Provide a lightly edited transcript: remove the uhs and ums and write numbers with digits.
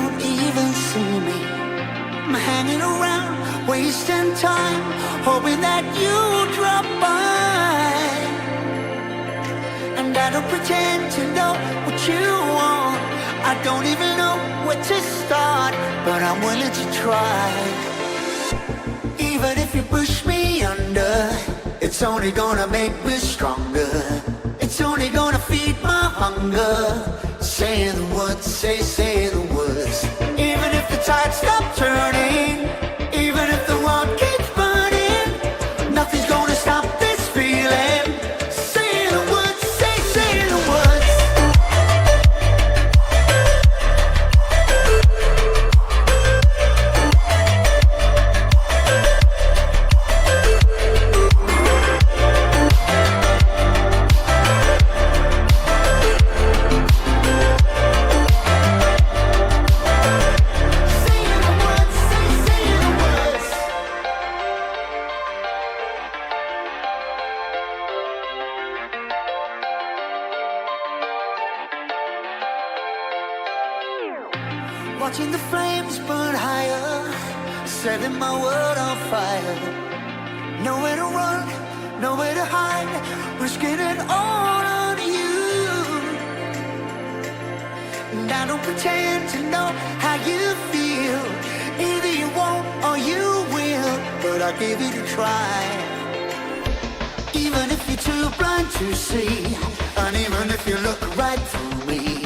don't even see me. I'm hanging around, wasting time, hoping that you drop by. And I don't pretend to know what you want. I don't even know where to start, but I'm willing to try. Even if you push me under, it's only gonna make me stronger. It's only gonna feed my hunger. Say the words, say the words. Even if the tide stops turning, even if the world keeps burning, nothing's gonna stop this feeling. Say the words, say the words. Watching the flames burn higher, setting my world on fire. Nowhere to run, nowhere to hide, risking it all on you. And I don't pretend to know how you feel. Either you won't or you will, but I'll give it a try. Even if you're too blind to see, and even if you look right through me,